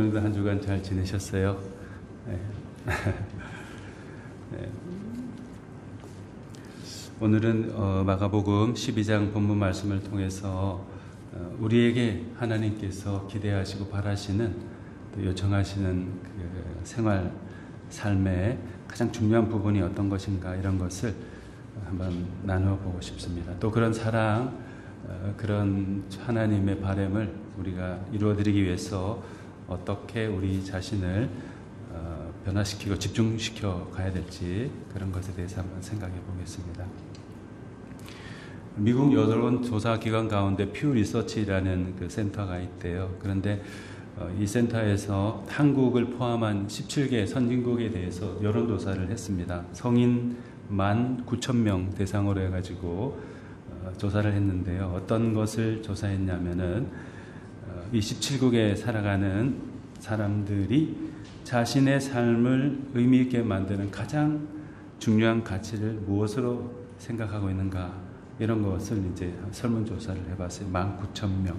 오늘도 한 주간 잘 지내셨어요? 네. 네. 오늘은 마가복음 12장 본문 말씀을 통해서 우리에게 하나님께서 기대하시고 바라시는 또 요청하시는 그 생활 삶의 가장 중요한 부분이 어떤 것인가, 이런 것을 한번 나누어 보고 싶습니다. 또 그런 사랑, 그런 하나님의 바람을 우리가 이루어드리기 위해서 어떻게 우리 자신을 변화시키고 집중시켜 가야 될지, 그런 것에 대해서 한번 생각해 보겠습니다. 미국 여론 조사 기관 가운데 퓨 리서치라는 그 센터가 있대요. 그런데 이 센터에서 한국을 포함한 17개 선진국에 대해서 여론조사를 했습니다. 성인 19,000명 대상으로 해가지고 조사를 했는데요. 어떤 것을 조사했냐면은 이 17국에 살아가는 사람들이 자신의 삶을 의미 있게 만드는 가장 중요한 가치를 무엇으로 생각하고 있는가, 이런 것을 이제 설문조사를 해봤어요. 19,000명.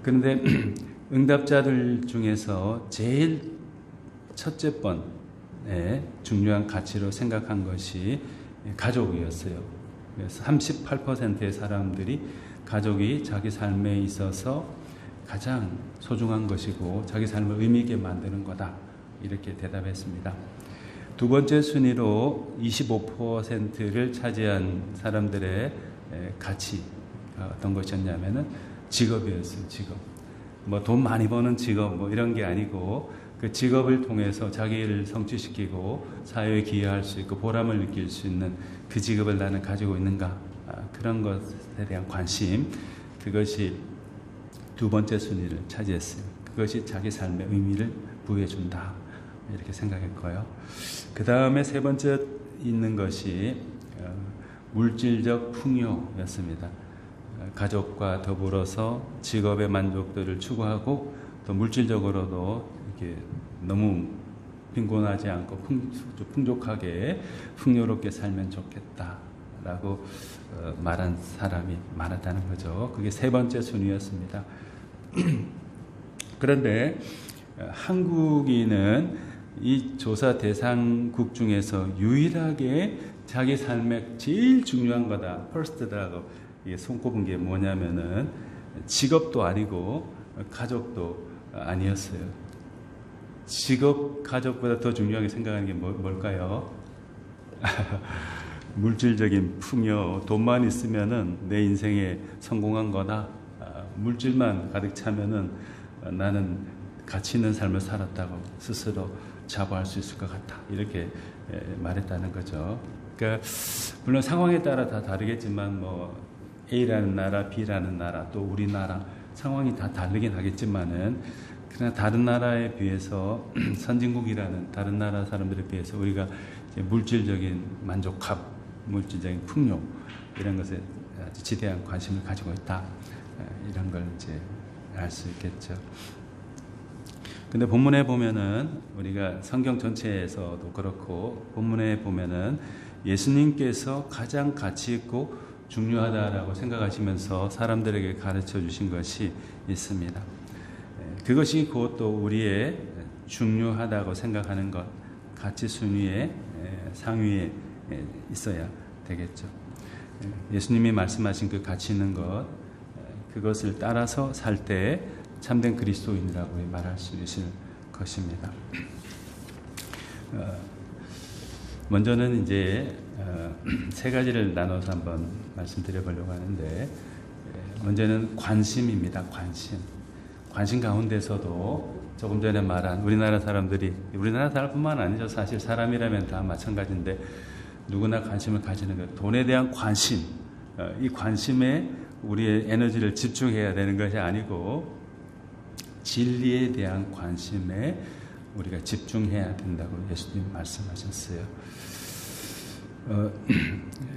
그런데 응답자들 중에서 제일 첫째 번에 중요한 가치로 생각한 것이 가족이었어요. 그래서 38%의 사람들이 가족이 자기 삶에 있어서 가장 소중한 것이고 자기 삶을 의미 있게 만드는 거다, 이렇게 대답했습니다. 두 번째 순위로 25%를 차지한 사람들의 가치가 어떤 것이었냐면은 직업이었어요. 직업. 뭐 돈 많이 버는 직업 뭐 이런 게 아니고, 그 직업을 통해서 자기를 성취시키고 사회에 기여할 수 있고 보람을 느낄 수 있는 그 직업을 나는 가지고 있는가, 그런 것에 대한 관심, 그것이 두 번째 순위를 차지했어요. 그것이 자기 삶의 의미를 부여해준다, 이렇게 생각했고요. 그 다음에 세 번째 있는 것이 물질적 풍요였습니다. 가족과 더불어서 직업의 만족도를 추구하고 또 물질적으로도 이렇게 너무 빈곤하지 않고 풍족하게 풍요롭게 살면 좋겠다라고 말한 사람이 많았다는 거죠. 그게 세 번째 순위였습니다. 그런데 한국인은 이 조사 대상국 중에서 유일하게 자기 삶에 제일 중요한 거다, 퍼스트다라고 손꼽은 게 뭐냐면은 직업도 아니고 가족도 아니었어요. 직업, 가족보다 더 중요하게 생각하는 게 뭘까요? 물질적인 풍요, 돈만 있으면은 내 인생에 성공한 거다. 물질만 가득 차면은 나는 가치 있는 삶을 살았다고 스스로 자부할 수 있을 것 같다, 이렇게 말했다는 거죠. 그러니까 물론 상황에 따라 다 다르겠지만 뭐 A라는 나라, B라는 나라, 또 우리나라 상황이 다 다르긴 하겠지만은, 그러나 다른 나라에 비해서 선진국이라는 다른 나라 사람들에 비해서 우리가 이제 물질적인 만족함, 물질적인 풍요, 이런 것에 아주 지대한 관심을 가지고 있다, 이런 걸 이제 알 수 있겠죠. 근데 본문에 보면은, 우리가 성경 전체에서도 그렇고 본문에 보면은 예수님께서 가장 가치 있고 중요하다라고 생각하시면서 사람들에게 가르쳐 주신 것이 있습니다. 그것이 곧 또 우리의 중요하다고 생각하는 것, 가치 순위의 상위에 있어야 되겠죠. 예수님이 말씀하신 그 가치 있는 것, 그것을 따라서 살 때 참된 그리스도인이라고 말할 수 있을 것입니다. 먼저는 이제 세 가지를 나눠서 한번 말씀드려 보려고 하는데, 먼저는 관심입니다. 관심 가운데서도 조금 전에 말한 우리나라 사람들이, 우리나라 사람뿐만 아니죠. 사실 사람이라면 다 마찬가지인데 누구나 관심을 가지는 것, 돈에 대한 관심, 이 관심에 우리의 에너지를 집중해야 되는 것이 아니고 진리에 대한 관심에 우리가 집중해야 된다고 예수님 말씀하셨어요.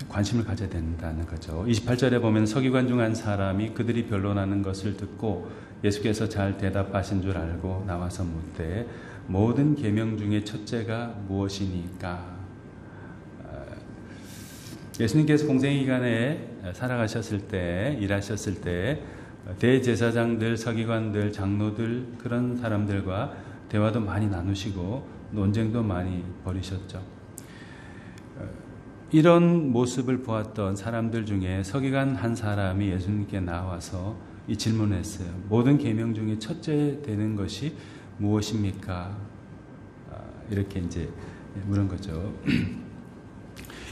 관심을 가져야 된다는 거죠. 28절에 보면 서기관 중 한 사람이 그들이 변론하는 것을 듣고 예수께서 잘 대답하신 줄 알고 나와서 묻되 모든 계명 중에 첫째가 무엇이니까? 예수님께서 공생의 기간에 살아가셨을 때, 일하셨을 때 대제사장들, 서기관들, 장로들 그런 사람들과 대화도 많이 나누시고 논쟁도 많이 벌이셨죠. 이런 모습을 보았던 사람들 중에 서기관 한 사람이 예수님께 나와서 이 질문을 했어요. 모든 계명 중에 첫째 되는 것이 무엇입니까? 이렇게 이제 물은 거죠.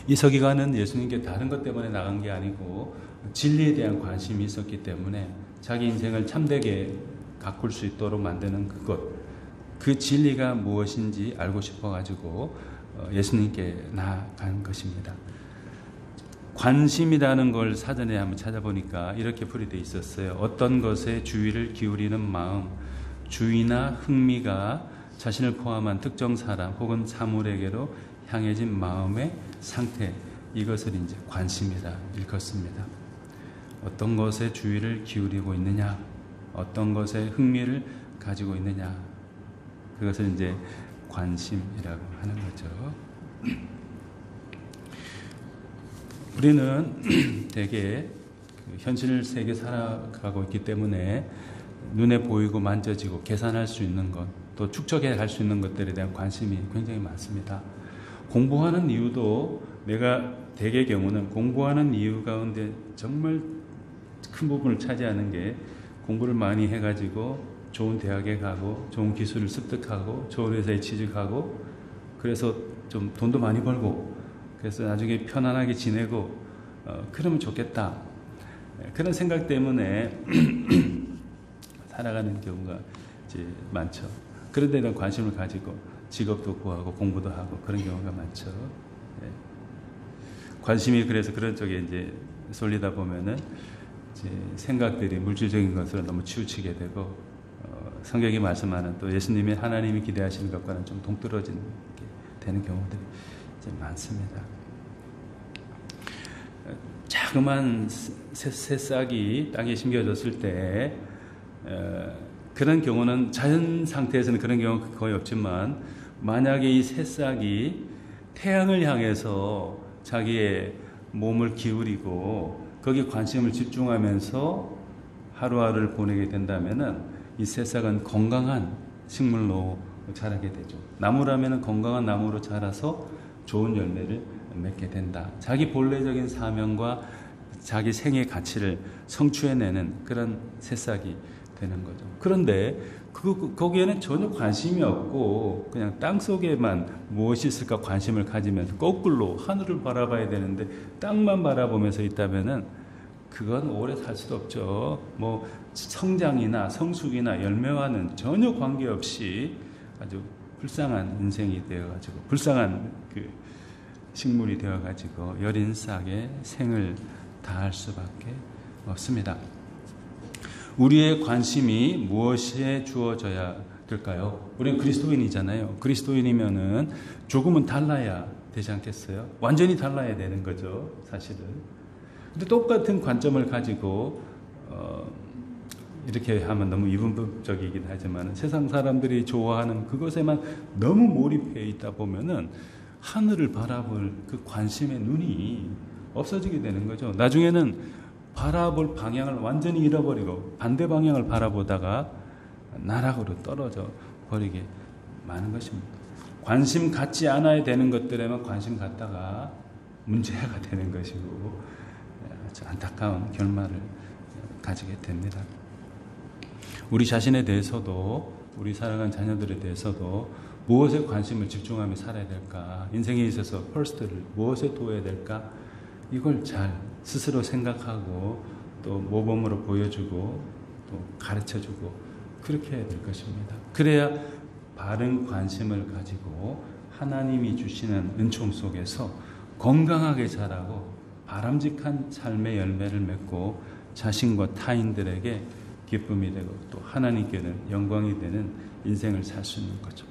이 서기관은 예수님께 다른 것 때문에 나간 게 아니고 진리에 대한 관심이 있었기 때문에 자기 인생을 참되게 가꿀 수 있도록 만드는 그 진리가 무엇인지 알고 싶어가지고 예수님께 나아간 것입니다. 관심이라는 걸 사전에 한번 찾아보니까 이렇게 풀이되어 있었어요. 어떤 것에 주의를 기울이는 마음, 주의나 흥미가 자신을 포함한 특정 사람 혹은 사물에게로 향해진 마음의 상태, 이것을 이제 관심이라 일컫습니다. 어떤 것에 주의를 기울이고 있느냐, 어떤 것에 흥미를 가지고 있느냐, 그것을 이제 관심이라고 하는 거죠. 우리는 되게 현실 세계 살아가고 있기 때문에 눈에 보이고 만져지고 계산할 수 있는 것, 또 축적해 갈 수 있는 것들에 대한 관심이 굉장히 많습니다. 공부하는 이유도 내가 대개의 경우는 공부하는 이유 가운데 정말 큰 부분을 차지하는 게 공부를 많이 해가지고 좋은 대학에 가고 좋은 기술을 습득하고 좋은 회사에 취직하고 그래서 좀 돈도 많이 벌고 그래서 나중에 편안하게 지내고 그러면 좋겠다. 그런 생각 때문에 살아가는 경우가 이제 많죠. 그런 데는 관심을 가지고 직업도 구하고 공부도 하고 그런 경우가 많죠. 관심이 그래서 그런 쪽에 이제 쏠리다 보면은 이제 생각들이 물질적인 것으로 너무 치우치게 되고 성경이 말씀하는 또 예수님이 하나님이 기대하시는 것과는 좀 동떨어지는 되는 경우들이 이제 많습니다. 자그만 새싹이 땅에 심겨졌을 때 그런 경우는 자연 상태에서는 그런 경우가 거의 없지만 만약에 이 새싹이 태양을 향해서 자기의 몸을 기울이고 거기에 관심을 집중하면서 하루하루를 보내게 된다면은 이 새싹은 건강한 식물로 자라게 되죠. 나무라면 건강한 나무로 자라서 좋은 열매를 맺게 된다. 자기 본래적인 사명과 자기 생의 가치를 성취해내는 그런 새싹이 되는 거죠. 그런데 거기에는 전혀 관심이 없고 그냥 땅 속에만 무엇이 있을까 관심을 가지면서 거꾸로 하늘을 바라봐야 되는데 땅만 바라보면서 있다면은 그건 오래 살 수도 없죠. 뭐 성장이나 성숙이나 열매와는 전혀 관계없이 아주 불쌍한 인생이 되어가지고 불쌍한 그 식물이 되어가지고 여린 싹에 생을 다할 수밖에 없습니다. 우리의 관심이 무엇에 주어져야 될까요? 우리는 그리스도인이잖아요. 그리스도인이면은 조금은 달라야 되지 않겠어요? 완전히 달라야 되는 거죠, 사실은. 근데 똑같은 관점을 가지고 이렇게 하면 너무 이분법적이긴 하지만 세상 사람들이 좋아하는 그것에만 너무 몰입해 있다 보면은 하늘을 바라볼 그 관심의 눈이 없어지게 되는 거죠. 나중에는 바라볼 방향을 완전히 잃어버리고 반대 방향을 바라보다가 나락으로 떨어져 버리게 많은 것입니다. 관심 갖지 않아야 되는 것들에만 관심 갖다가 문제가 되는 것이고 아주 안타까운 결말을 가지게 됩니다. 우리 자신에 대해서도 우리 사랑하는 자녀들에 대해서도 무엇에 관심을 집중하며 살아야 될까? 인생에 있어서 퍼스트를 무엇에 두어야 될까? 이걸 잘 스스로 생각하고 또 모범으로 보여주고 또 가르쳐주고 그렇게 해야 될 것입니다. 그래야 바른 관심을 가지고 하나님이 주시는 은총 속에서 건강하게 자라고 바람직한 삶의 열매를 맺고 자신과 타인들에게 기쁨이 되고 또 하나님께는 영광이 되는 인생을 살 수 있는 거죠.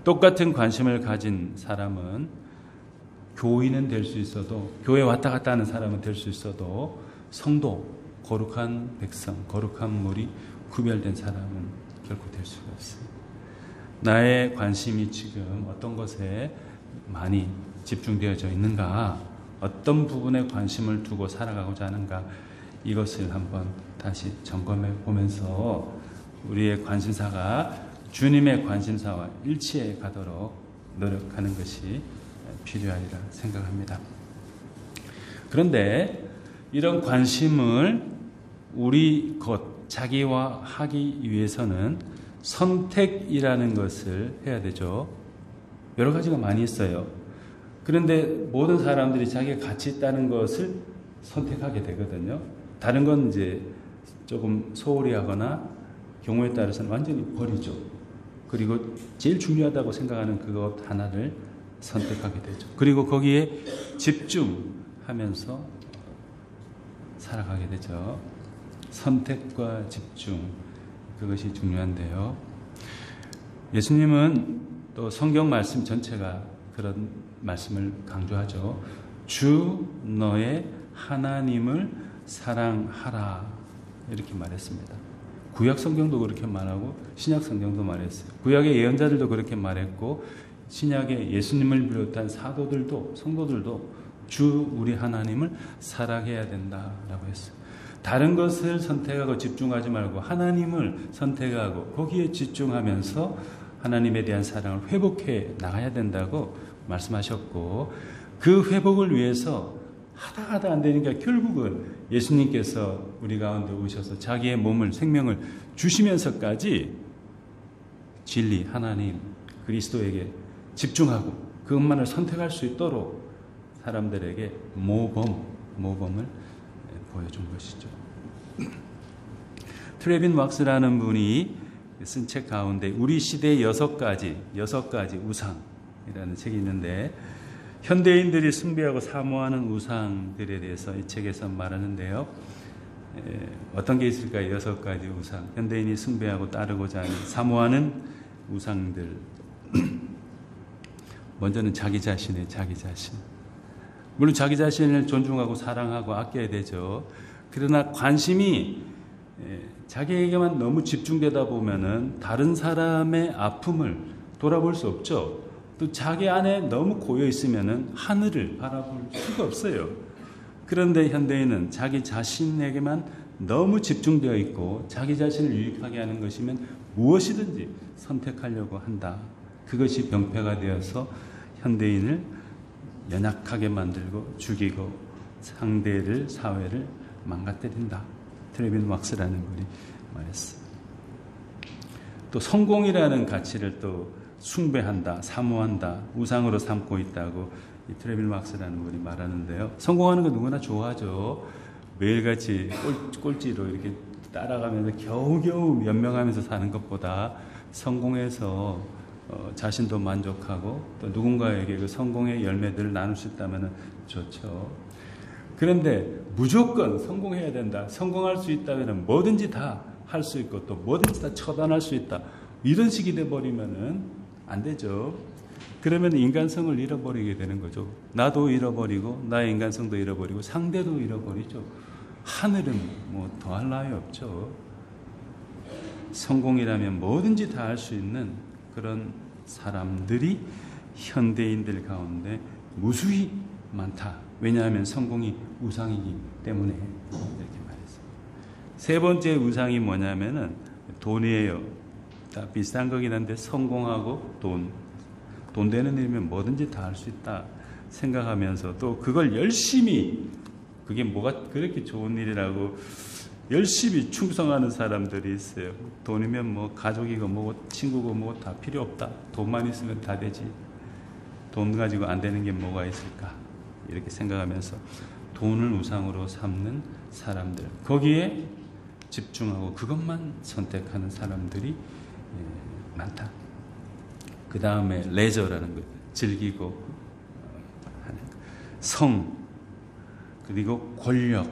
똑같은 관심을 가진 사람은 교인은 될 수 있어도 교회 왔다 갔다 하는 사람은 될 수 있어도 성도, 거룩한 백성, 거룩한 무리, 구별된 사람은 결코 될 수가 없습니다. 나의 관심이 지금 어떤 것에 많이 집중되어져 있는가, 어떤 부분에 관심을 두고 살아가고자 하는가, 이것을 한번 다시 점검해 보면서 우리의 관심사가 주님의 관심사와 일치해 가도록 노력하는 것이 필요하리라 생각합니다. 그런데 이런 관심을 우리 것 자기화하기 위해서는 선택이라는 것을 해야 되죠. 여러 가지가 많이 있어요. 그런데 모든 사람들이 자기가 가치 있다는 것을 선택하게 되거든요. 다른 건 이제 조금 소홀히 하거나 경우에 따라서는 완전히 버리죠. 그리고 제일 중요하다고 생각하는 그것 하나를 선택하게 되죠. 그리고 거기에 집중하면서 살아가게 되죠. 선택과 집중, 그것이 중요한데요. 예수님은 또 성경 말씀 전체가 그런 말씀을 강조하죠. 주 너의 하나님을 사랑하라, 이렇게 말했습니다. 구약 성경도 그렇게 말하고 신약 성경도 말했어요. 구약의 예언자들도 그렇게 말했고 신약의 예수님을 비롯한 사도들도 성도들도 주 우리 하나님을 사랑해야 된다라고 했어요. 다른 것을 선택하고 집중하지 말고 하나님을 선택하고 거기에 집중하면서 하나님에 대한 사랑을 회복해 나가야 된다고 말씀하셨고, 그 회복을 위해서 하다 안 되니까 결국은 예수님께서 우리 가운데 오셔서 자기의 몸을, 생명을 주시면서까지 진리 하나님 그리스도에게 집중하고 그것만을 선택할 수 있도록 사람들에게 모범을 보여준 것이죠. 트레빈 왁스라는 분이 쓴 책 가운데 우리 시대의 6가지 우상이라는 책이 있는데, 현대인들이 숭배하고 사모하는 우상들에 대해서 이 책에서 말하는데요. 어떤 게 있을까요? 6가지 우상. 현대인이 숭배하고 따르고자 하는, 사모하는 우상들. 먼저는 자기 자신. 물론 자기 자신을 존중하고 사랑하고 아껴야 되죠. 그러나 관심이 자기에게만 너무 집중되다 보면은 다른 사람의 아픔을 돌아볼 수 없죠. 또 자기 안에 너무 고여 있으면은 하늘을 바라볼 수가 없어요. 그런데 현대인은 자기 자신에게만 너무 집중되어 있고 자기 자신을 유익하게 하는 것이면 무엇이든지 선택하려고 한다. 그것이 병폐가 되어서 현대인을 연약하게 만들고 죽이고 상대를, 사회를 망가뜨린다. 트레빈 왁스라는 분이 말했어요. 또 성공이라는 가치를 또 숭배한다, 사모한다, 우상으로 삼고 있다고 이 트레빈 왁스라는 분이 말하는데요. 성공하는 거 누구나 좋아하죠. 매일같이 꼴찌로 이렇게 따라가면서 겨우겨우 연명하면서 사는 것보다 성공해서 자신도 만족하고 또 누군가에게 그 성공의 열매들을 나눌 수 있다면 좋죠. 그런데 무조건 성공해야 된다, 성공할 수 있다면 뭐든지 다 할 수 있고 또 뭐든지 다 처단할 수 있다, 이런 식이 돼버리면은 안 되죠. 그러면 인간성을 잃어버리게 되는 거죠. 나도 잃어버리고 나의 인간성도 잃어버리고 상대도 잃어버리죠. 하늘은 뭐 더할 나위 없죠. 성공이라면 뭐든지 다 할 수 있는 그런 사람들이 현대인들 가운데 무수히 많다. 왜냐하면 성공이 우상이기 때문에. 이렇게 말했어요. 세 번째 우상이 뭐냐면은 돈이에요. 다 비슷한 거긴 한데 성공하고 돈 되는 일이면 뭐든지 다 할 수 있다 생각하면서 또 그걸 열심히, 그게 뭐가 그렇게 좋은 일이라고 열심히 충성하는 사람들이 있어요. 돈이면 뭐 가족이고 뭐고 친구고 뭐고 다 필요 없다. 돈만 있으면 다 되지. 돈 가지고 안 되는 게 뭐가 있을까? 이렇게 생각하면서 돈을 우상으로 삼는 사람들, 거기에 집중하고 그것만 선택하는 사람들이 많다. 그 다음에 레저라는 거, 즐기고 하는 성, 그리고 권력,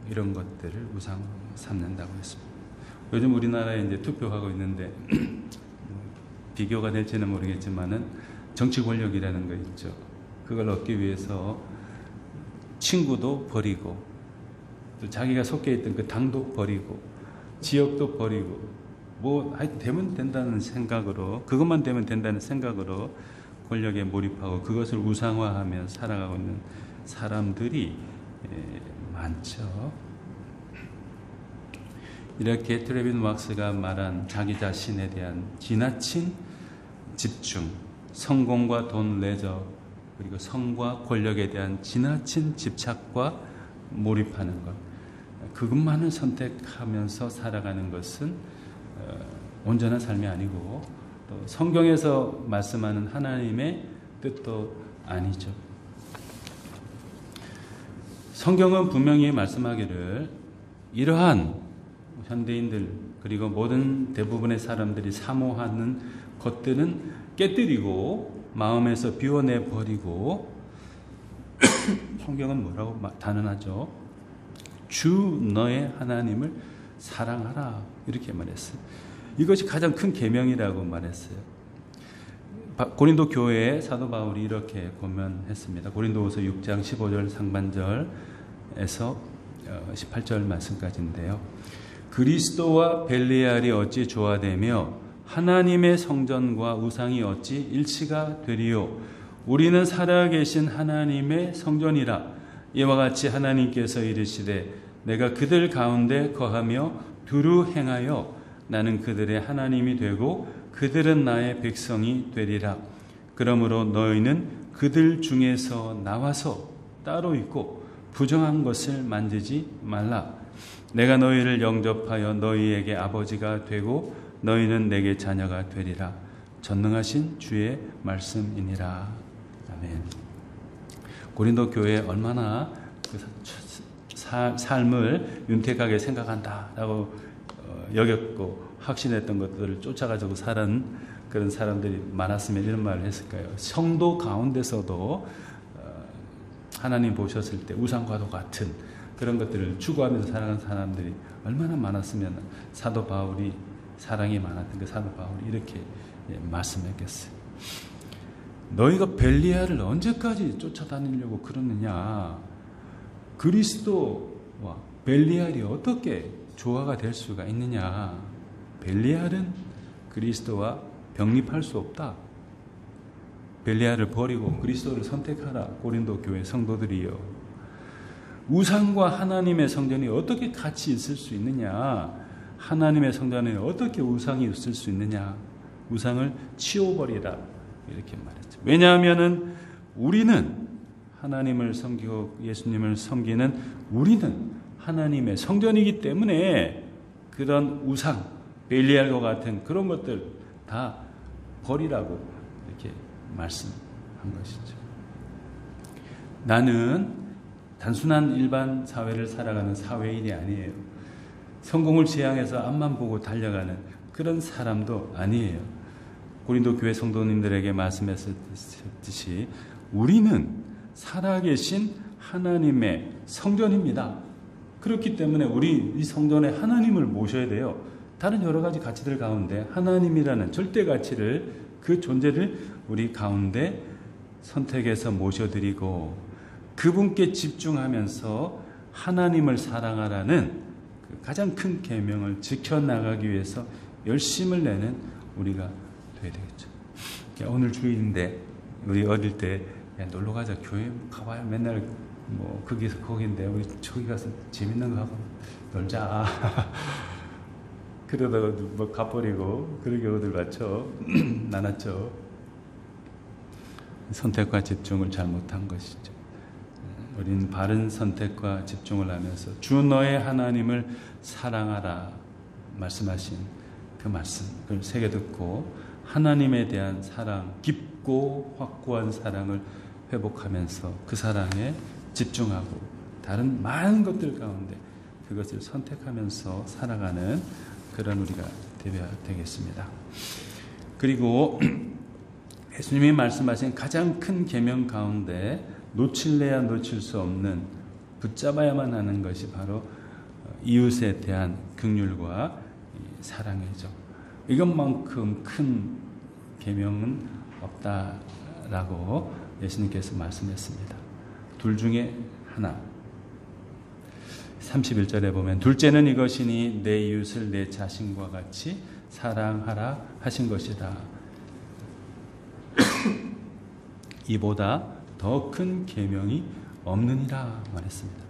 이런 것들을 우상으로 삼는다고 했습니다. 요즘 우리나라에 이제 투표하고 있는데 비교가 될지는 모르겠지만은 정치 권력이라는 거 있죠. 그걸 얻기 위해서 친구도 버리고 또 자기가 속해 있던 그 당도 버리고 지역도 버리고 뭐 하여튼 되면 된다는 생각으로, 그것만 되면 된다는 생각으로 권력에 몰입하고 그것을 우상화하며 살아가고 있는 사람들이 많죠. 이렇게 트레빈 왁스가 말한 자기 자신에 대한 지나친 집중, 성공과 돈, 레저, 그리고 성과 권력에 대한 지나친 집착과 몰입하는 것, 그것만을 선택하면서 살아가는 것은 온전한 삶이 아니고 또 성경에서 말씀하는 하나님의 뜻도 아니죠. 성경은 분명히 말씀하기를 이러한 현대인들 그리고 모든 대부분의 사람들이 사모하는 것들은 깨뜨리고 마음에서 비워내 버리고 성경은 뭐라고 단언하죠? 주 너의 하나님을 사랑하라 이렇게 말했어요. 이것이 가장 큰 계명이라고 말했어요. 고린도 교회에 사도 바울이 이렇게 권면했습니다. 고린도후서 6장 15절 상반절에서 18절 말씀까지인데요. 그리스도와 벨리알이 어찌 조화되며 하나님의 성전과 우상이 어찌 일치가 되리요. 우리는 살아계신 하나님의 성전이라. 이와 같이 하나님께서 이르시되 내가 그들 가운데 거하며 두루 행하여 나는 그들의 하나님이 되고 그들은 나의 백성이 되리라. 그러므로 너희는 그들 중에서 나와서 따로 있고 부정한 것을 만지지 말라. 내가 너희를 영접하여 너희에게 아버지가 되고 너희는 내게 자녀가 되리라. 전능하신 주의 말씀이니라. 아멘. 고린도 교회에 얼마나 그 삶을 윤택하게 생각한다라고 여겼고 확신했던 것들을 쫓아가지고 살은 그런 사람들이 많았으면 이런 말을 했을까요? 성도 가운데서도 하나님 보셨을 때 우상과도 같은 그런 것들을 추구하면서 살아가는 사람들이 얼마나 많았으면 사도 바울이 사랑이 많았던 그 사도 바울이 이렇게 말씀했겠어요. 너희가 벨리알을 언제까지 쫓아다니려고 그러느냐? 그리스도와 벨리알이 어떻게 조화가 될 수가 있느냐? 벨리알은 그리스도와 병립할 수 없다. 벨리알을 버리고 그리스도를 선택하라. 고린도 교회 성도들이요. 우상과 하나님의 성전이 어떻게 같이 있을 수 있느냐? 하나님의 성전에 어떻게 우상이 있을 수 있느냐? 우상을 치워버리라. 이렇게 말했죠. 왜냐하면은 우리는 하나님을 섬기고 예수님을 섬기는 우리는 하나님의 성전이기 때문에 그런 우상, 벨리알과 같은 그런 것들 다 버리라고 이렇게 말씀한 것이죠. 나는 단순한 일반 사회를 살아가는 사회인이 아니에요. 성공을 지향해서 앞만 보고 달려가는 그런 사람도 아니에요. 고린도 교회 성도님들에게 말씀했듯이 우리는 살아계신 하나님의 성전입니다. 그렇기 때문에 우리 이 성전에 하나님을 모셔야 돼요. 다른 여러 가지 가치들 가운데 하나님이라는 절대 가치를 그 존재를 우리 가운데 선택해서 모셔드리고 그분께 집중하면서 하나님을 사랑하라는 그 가장 큰 계명을 지켜나가기 위해서 열심을 내는 우리가 돼야 되겠죠. 오늘 주일인데 우리 어릴 때 놀러 가자, 교회 가봐야 맨날 뭐 거기서 거긴데 우리 저기 가서 재밌는 거 하고 놀자. 그러다가 뭐 가버리고 그런 경우들 많죠. 많았죠. 선택과 집중을 잘못한 것이죠. 우리는 바른 선택과 집중을 하면서 주 너의 하나님을 사랑하라 말씀하신 그 말씀을 새겨 듣고 하나님에 대한 사랑, 깊고 확고한 사랑을 회복하면서 그 사랑에 집중하고 다른 많은 것들 가운데 그것을 선택하면서 살아가는 그런 우리가 되어야 되겠습니다. 그리고 예수님이 말씀하신 가장 큰 계명 가운데 놓칠래야 놓칠 수 없는 붙잡아야만 하는 것이 바로 이웃에 대한 긍휼과 사랑이죠. 이것만큼 큰 계명은 없다라고 예수님께서 말씀했습니다. 둘 중에 하나. 31절에 보면 둘째는 이것이니 내 이웃을 내 자신과 같이 사랑하라 하신 것이다. 이보다 더 큰 계명이 없느니라 말했습니다.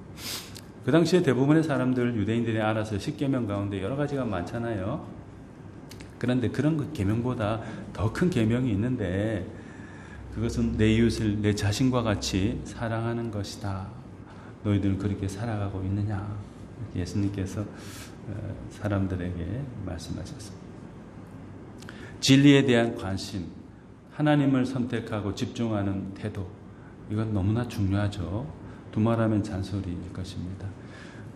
그 당시에 대부분의 사람들, 유대인들이 알아서 10계명 가운데 여러 가지가 많잖아요. 그런데 그런 계명보다 더 큰 계명이 있는데 그것은 내 이웃을 내 자신과 같이 사랑하는 것이다. 너희들은 그렇게 살아가고 있느냐? 예수님께서 사람들에게 말씀하셨습니다. 진리에 대한 관심, 하나님을 선택하고 집중하는 태도, 이건 너무나 중요하죠. 두말하면 잔소리일 것입니다.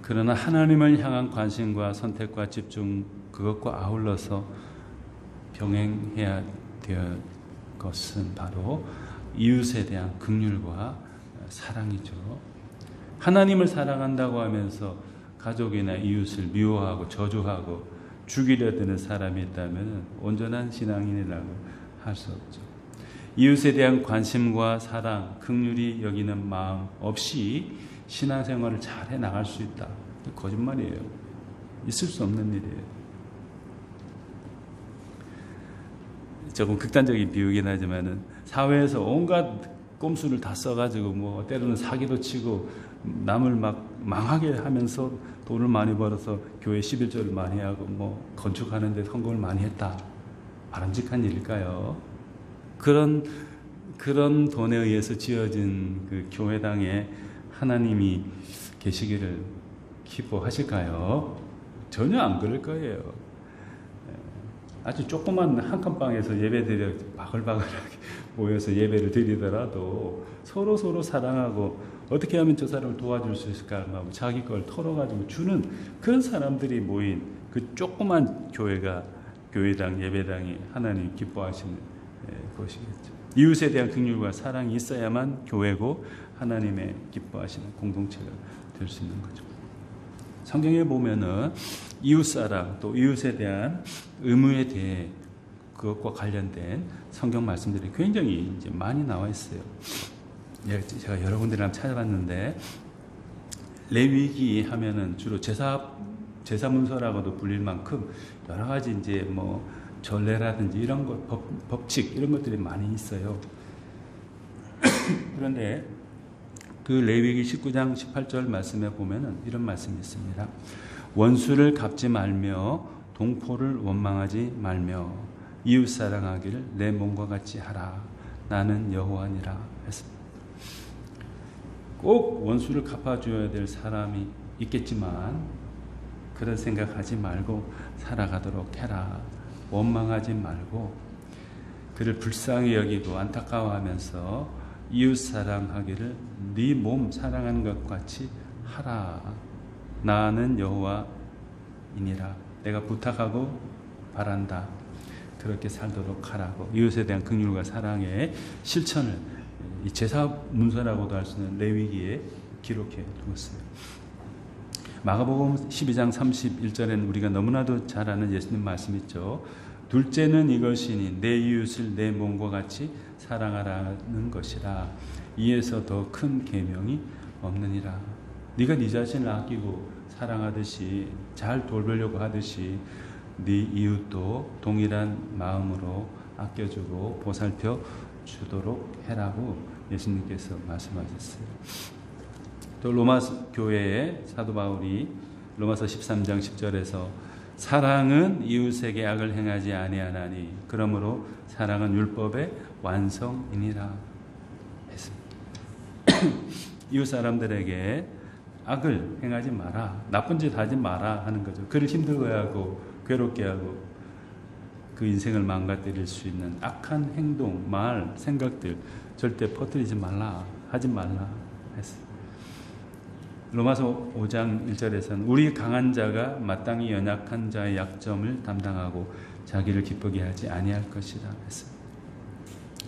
그러나 하나님을 향한 관심과 선택과 집중, 그것과 아울러서 병행해야 될 것은 바로 이웃에 대한 긍휼과 사랑이죠. 하나님을 사랑한다고 하면서 가족이나 이웃을 미워하고 저주하고 죽이려 드는 사람이 있다면 온전한 신앙인이라고 할 수 없죠. 이웃에 대한 관심과 사랑, 긍휼히 여기는 마음 없이 신앙생활을 잘 해나갈 수 있다. 거짓말이에요. 있을 수 없는 일이에요. 조금 극단적인 비유긴 하지만은 사회에서 온갖 꼼수를 다 써가지고 뭐 때로는 사기도 치고 남을 막 망하게 하면서 돈을 많이 벌어서 교회 11조를 많이 하고 뭐 건축하는데 헌금을 많이 했다. 바람직한 일일까요? 그런 돈에 의해서 지어진 그 교회당에 하나님이 계시기를 기뻐하실까요? 전혀 안 그럴 거예요. 아주 조그만 한 칸방에서 예배드려 바글바글하게 모여서 예배를 드리더라도 서로 사랑하고 어떻게 하면 저 사람을 도와줄 수 있을까 하고 자기 걸 털어가지고 주는 그런 사람들이 모인 그 조그만 교회가 교회당 예배당이 하나님 기뻐하시는 것이겠죠. 이웃에 대한 긍휼과 사랑이 있어야만 교회고 하나님의 기뻐하시는 공동체가 될 수 있는 거죠. 성경에 보면은 이웃사랑 또 이웃에 대한 의무에 대해 그것과 관련된 성경 말씀들이 굉장히 이제 많이 나와 있어요. 제가 여러 군데를 한번 찾아봤는데 레위기 하면은 주로 제사문서라고도 불릴 만큼 여러 가지 이제 뭐 전례라든지 이런 것, 법칙 이런 것들이 많이 있어요. 그런데 그 레위기 19장 18절 말씀에 보면은 이런 말씀이 있습니다. 원수를 갚지 말며 동포를 원망하지 말며 이웃 사랑하기를 내 몸과 같이 하라. 나는 여호와니라 했습니다. 꼭 원수를 갚아줘야 될 사람이 있겠지만 그런 생각하지 말고 살아가도록 해라. 원망하지 말고 그를 불쌍히 여기고 안타까워하면서 이웃 사랑하기를 네 몸 사랑하는 것 같이 하라. 나는 여호와이니라. 내가 부탁하고 바란다. 그렇게 살도록 하라고 이웃에 대한 긍휼과 사랑의 실천을 이 제사 문서라고도 할 수 있는 레위기에 기록해 두었어요. 마가복음 12장 31절에는 우리가 너무나도 잘 아는 예수님 말씀 있죠. 둘째는 이것이니 내 이웃을 내 몸과 같이 사랑하라는 것이라. 이에서 더 큰 계명이 없느니라. 네가 네 자신을 아끼고 사랑하듯이 잘 돌보려고 하듯이 네 이웃도 동일한 마음으로 아껴주고 보살펴 주도록 해라고 예수님께서 말씀하셨어요. 또 로마 교회의 사도 바울이 로마서 13장 10절에서 사랑은 이웃에게 악을 행하지 아니하나니 그러므로 사랑은 율법의 완성이니라 했습니다. 이웃 사람들에게 악을 행하지 마라, 나쁜 짓 하지 마라 하는 거죠. 그를 힘들게 하고 괴롭게 하고 그 인생을 망가뜨릴 수 있는 악한 행동, 말, 생각들 절대 퍼뜨리지 말라, 하지 말라 했습니다. 로마서 5장 1절에서는 우리 강한 자가 마땅히 연약한 자의 약점을 담당하고 자기를 기쁘게 하지 아니할 것이라 했습니다.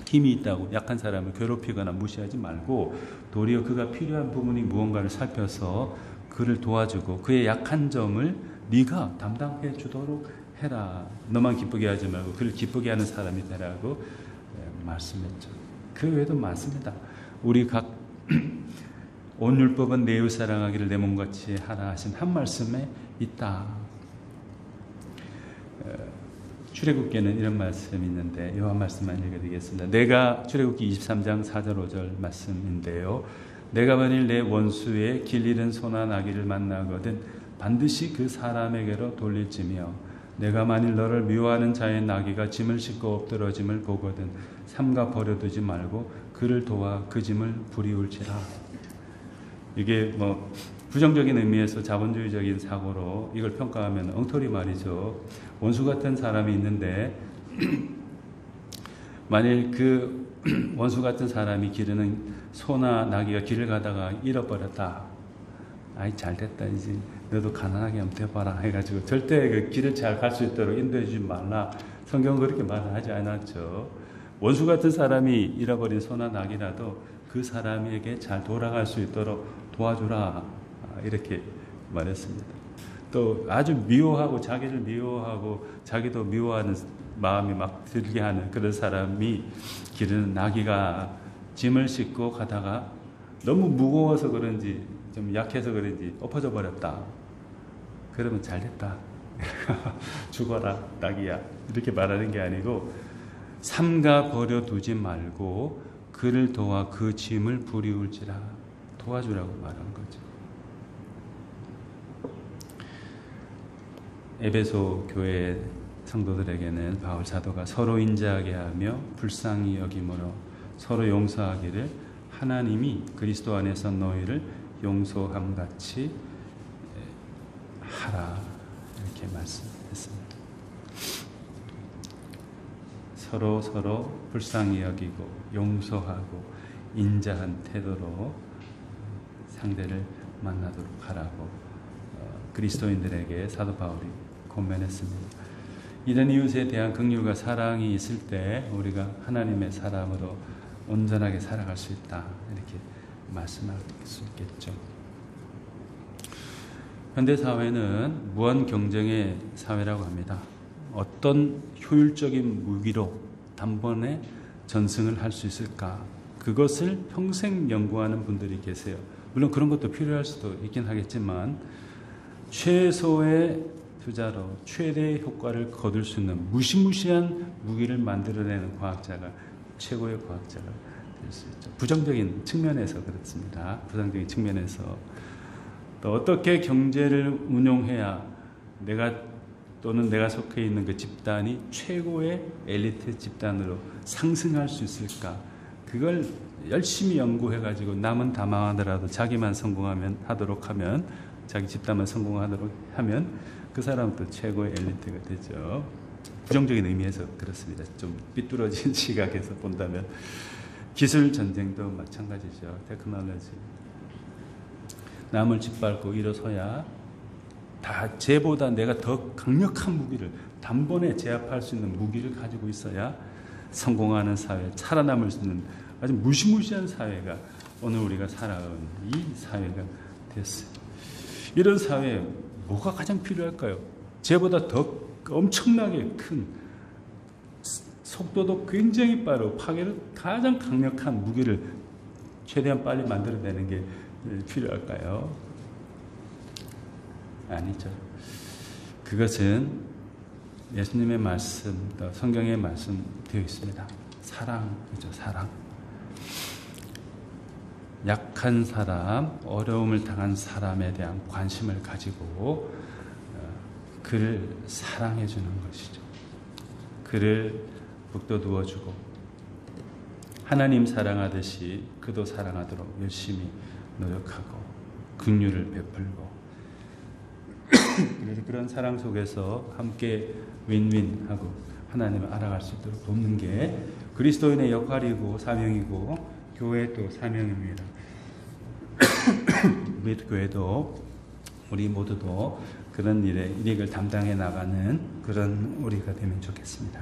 힘이 있다고 약한 사람을 괴롭히거나 무시하지 말고 도리어 그가 필요한 부분이 무언가를 살펴서 그를 도와주고 그의 약한 점을 네가 담당해 주도록 해라. 너만 기쁘게 하지 말고 그를 기쁘게 하는 사람이 되라고 말씀했죠. 그 외에도 많습니다. 우리 각 온 율법은 내 이웃 사랑하기를 내 몸같이 하라 하신 한 말씀에 있다. 출애굽기에는 이런 말씀이 있는데 요한 말씀만 읽어드리겠습니다. 내가 출애굽기 23장 4절 5절 말씀인데요. 내가 만일 내 원수의 길 잃은 소나 나귀를 만나거든 반드시 그 사람에게로 돌릴지며 내가 만일 너를 미워하는 자의 나귀가 짐을 싣고 엎드러짐을 보거든 삼가 버려두지 말고 그를 도와 그 짐을 부리울지라. 이게 뭐 부정적인 의미에서 자본주의적인 사고로 이걸 평가하면 엉터리 말이죠. 원수 같은 사람이 있는데 만일 그 원수 같은 사람이 기르는 소나 나귀가 길을 가다가 잃어버렸다. 아이 잘됐다 이제 너도 가난하게 한번 돼봐라 해가지고 절대 그 길을 잘 갈 수 있도록 인도해 주지 말라. 성경은 그렇게 말하지 않았죠. 원수 같은 사람이 잃어버린 소나 나귀라도 그 사람에게 잘 돌아갈 수 있도록 도와주라 이렇게 말했습니다. 또 아주 미워하고 자기를 미워하고 자기도 미워하는 마음이 막 들게 하는 그런 사람이 기르는 나귀가 짐을 싣고 가다가 너무 무거워서 그런지 좀 약해서 그런지 엎어져 버렸다. 그러면 잘됐다. 죽어라 나귀야 이렇게 말하는 게 아니고 삼가 버려두지 말고 그를 도와 그 짐을 부리울지라 도와주라고 말한 거죠. 에베소 교회 성도들에게는 바울 사도가 서로 인자하게 하며 불쌍히 여김으로 서로 용서하기를 하나님이 그리스도 안에서 너희를 용서함같이 하라 이렇게 말씀했습니다. 서로 불쌍히 여기고 용서하고 인자한 태도로 상대를 만나도록 하라고 그리스도인들에게 사도 바울이 권면했습니다. 이런 이웃에 대한 긍휼과 사랑이 있을 때 우리가 하나님의 사람으로 온전하게 살아갈 수 있다 이렇게 말씀할 수 있겠죠. 현대 사회는 무한 경쟁의 사회라고 합니다. 어떤 효율적인 무기로 단번에 전승을 할 수 있을까? 그것을 평생 연구하는 분들이 계세요. 물론 그런 것도 필요할 수도 있긴 하겠지만 최소의 투자로 최대의 효과를 거둘 수 있는 무시무시한 무기를 만들어내는 과학자가 최고의 과학자가 될 수 있죠. 부정적인 측면에서 그렇습니다. 부정적인 측면에서 또 어떻게 경제를 운용해야 내가 속해 있는 그 집단이 최고의 엘리트 집단으로 상승할 수 있을까? 그걸 열심히 연구해가지고 남은 다 망하더라도 자기만 하도록 하면 자기 집단만 성공하도록 하면 그 사람은 또 최고의 엘리트가 되죠. 부정적인 의미에서 그렇습니다. 좀 삐뚤어진 시각에서 본다면 기술 전쟁도 마찬가지죠. 테크놀로지. 남을 짓밟고 일어서야 다 쟤보다 내가 더 강력한 무기를 단번에 제압할 수 있는 무기를 가지고 있어야 성공하는 사회, 살아남을 수 있는 아주 무시무시한 사회가 오늘 우리가 살아온 이 사회가 됐어요. 이런 사회에 뭐가 가장 필요할까요? 쟤보다 더 엄청나게 큰 속도도 굉장히 빠르고 파괴를 가장 강력한 무기를 최대한 빨리 만들어내는 게 필요할까요? 아니죠. 그것은 예수님의 말씀, 성경의 말씀 되어 있습니다. 사랑이죠, 사랑. 약한 사람, 어려움을 당한 사람에 대한 관심을 가지고 그를 사랑해 주는 것이죠. 그를 북돋워 주고 하나님 사랑하듯이 그도 사랑하도록 열심히 노력하고 긍휼을 베풀고 그래서 그런 사랑 속에서 함께 윈윈하고 하나님을 알아갈 수 있도록 돕는 게 그리스도인의 역할이고 사명이고 교회의 또 사명입니다. 우리 교회도 우리 모두도 그런 일을 담당해 나가는 그런 우리가 되면 좋겠습니다.